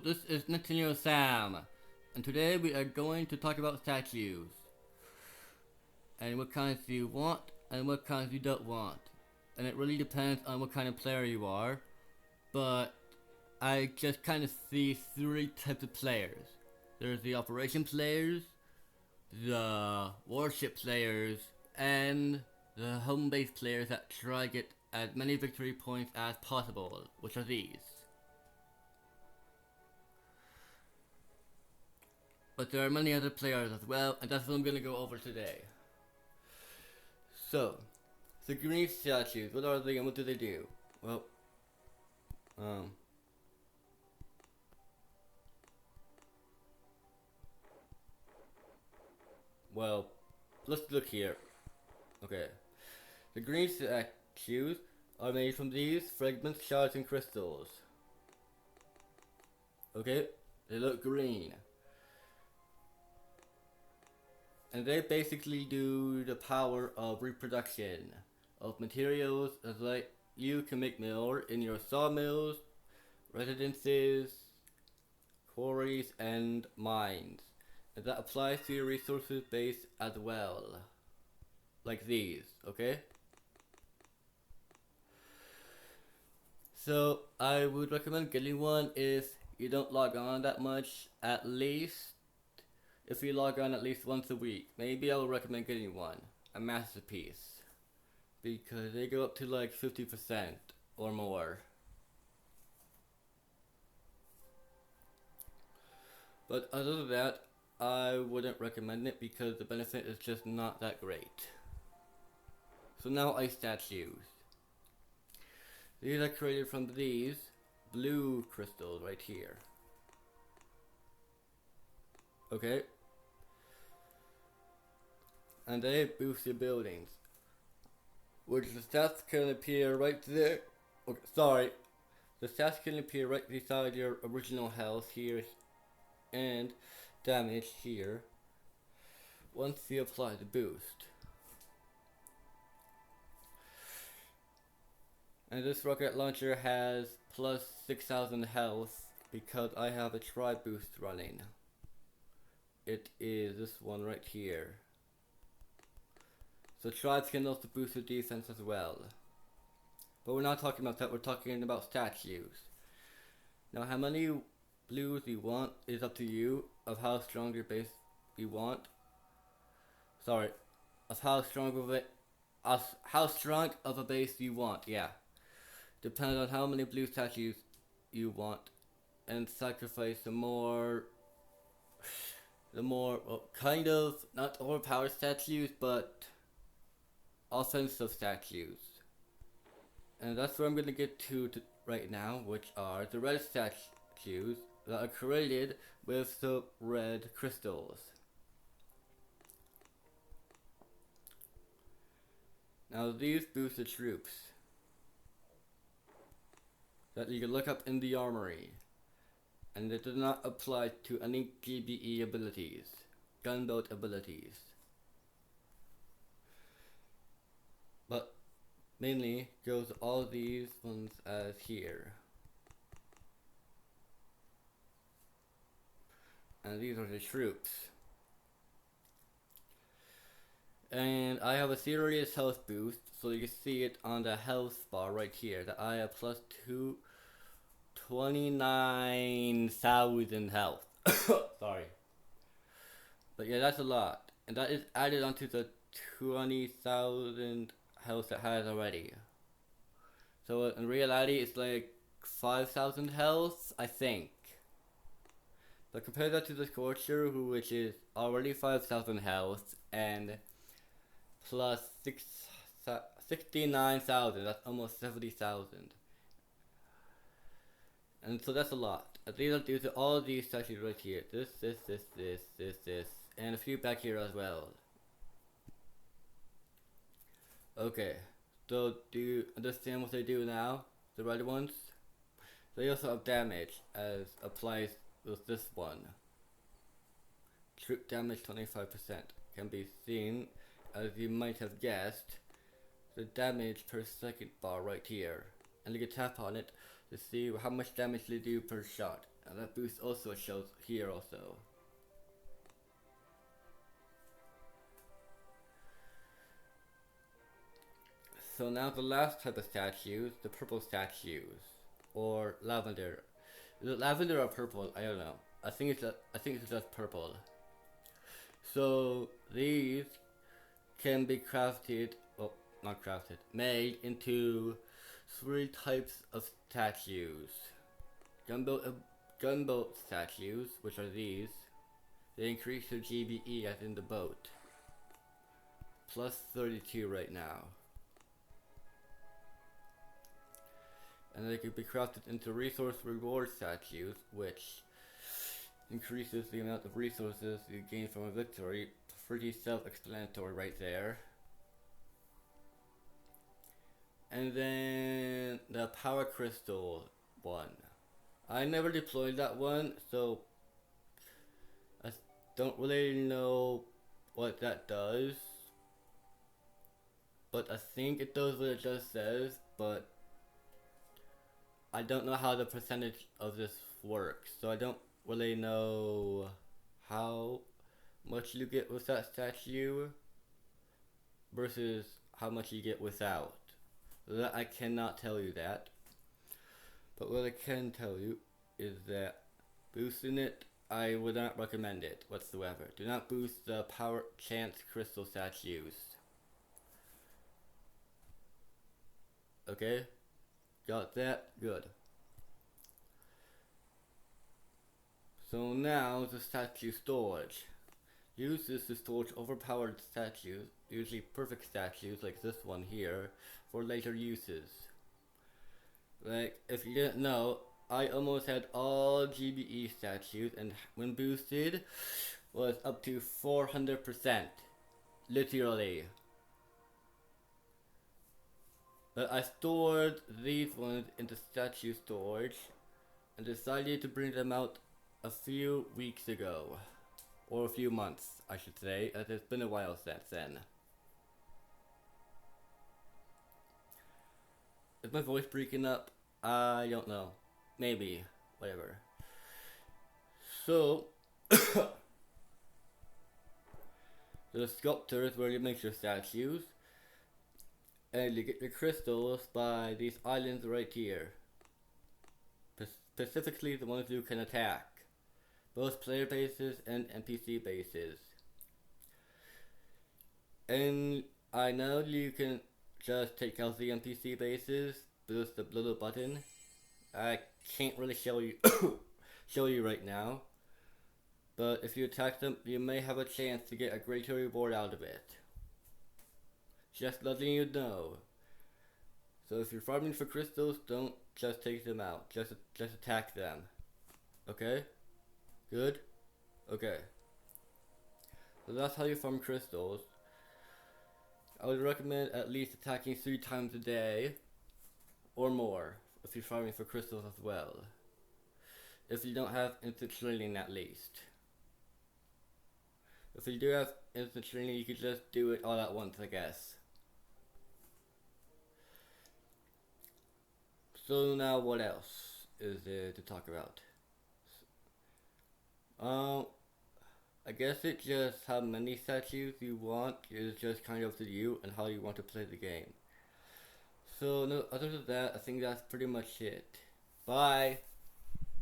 this is Nathaniel Sam, and today we are going to talk about statues, and what kinds you want, and what kinds you don't want. And it really depends on what kind of player you are, but I just kind of see three types of players. There's the operation players, the warship players, and the home base players that try to get as many victory points as possible, which are these. But there are many other players as well, and that's what I'm going to go over today. So, the green statues, what are they and what do they do? Well, let's look here. Okay. The green statues are made from these fragments, shards, and crystals. Okay? They look green. And they basically do the power of reproduction of materials, as like you can make more in your sawmills, residences, quarries, and mines. And that applies to your resources base as well. Like these, okay? So I would recommend getting one if you don't log on that much, at least. If you log on at least once a week, maybe I would recommend getting one, a masterpiece, because they go up to like 50% or more. But other than that, I wouldn't recommend it because the benefit is just not that great. So now ice statues. These are created from these blue crystals right here. Okay? And they boost your buildings, which the stats can appear right there. Okay, sorry, the stats can appear right beside your original health here and damage here once you apply the boost. And this rocket launcher has plus 6,000 health because I have a tri boost running. It is this one right here. So tribes can also boost your defense as well. But we're not talking about that, we're talking about statues. Now how many blues you want is up to you, of how strong your base you want. Sorry, of how strong of a base you want, yeah. Depends on how many blue statues you want, and sacrifice the more, well, kind of, not overpowered statues, but offensive statues. And that's where I'm going to get to right now, which are the red statues that are created with the red crystals. Now these boost the troops that you can look up in the armory, and it does not apply to any GBE abilities, gunboat abilities. But mainly goes all these ones as here. And these are the troops. And I have a serious health boost, so you can see it on the health bar right here, that I have plus 29,000 health. Sorry. But yeah, that's a lot. And that is added onto the 20,000 health it has already. So in reality it's like 5,000 health, I think. But compare that to the Scorcher, which is already 5,000 health and plus 69,000, that's almost 70,000. And so that's a lot. These are due to all of these statues right here. This, and a few back here as well. Okay, so do you understand what they do now? The red ones? They also have damage, as applies with this one. Troop damage 25% can be seen, as you might have guessed, the damage per second bar right here. And you can tap on it to see how much damage they do per shot. And that boost also shows here also. So now the last type of statues, the purple statues, or lavender. Is it lavender or purple? I don't know. I think it's just purple. So these can be crafted, well, not crafted, made into 3 types of statues. Gunboat statues, which are these, they increase your GBE as in the boat. Plus 32 right now. And they can be crafted into resource reward statues, which increases the amount of resources you gain from a victory. Pretty self-explanatory right there. And then the power crystal one. I never deployed that one, so I don't really know what that does. But I think it does what it just says, but I don't know how the percentage of this works, so I don't really know how much you get with that statue versus how much you get without. That I cannot tell you that. But what I can tell you is that boosting it, I would not recommend it whatsoever. Do not boost the power chance crystal statues. Okay? Got that? Good. So now the statue storage. Use this to store overpowered statues, usually perfect statues like this one here, for later uses. Like, if you didn't know, I almost had all GBE statues, and when boosted, was up to 400%. Literally. But I stored these ones into statue storage, and decided to bring them out a few weeks ago. Or a few months, I should say, as it's been a while since then. Is my voice breaking up? I don't know. Maybe. Whatever. So, the sculptor is where you make your statues. And you get your crystals by these islands right here. Specifically the ones you can attack. Both player bases and NPC bases. And I know you can just take out the NPC bases, boost the little button. I can't really show you show you right now. But if you attack them, you may have a chance to get a greater reward out of it. Just letting you know. So if you're farming for crystals, don't just take them out. Just attack them. Okay? Good? Okay. So that's how you farm crystals. I would recommend at least attacking 3 times a day or more if you're farming for crystals as well. If you don't have instant training at least. If you do have instant training, you could just do it all at once, I guess. So now what else is there to talk about? I guess it's just how many statues you want is just kind of up to you and how you want to play the game. So no, other than that, I think that's pretty much it. Bye!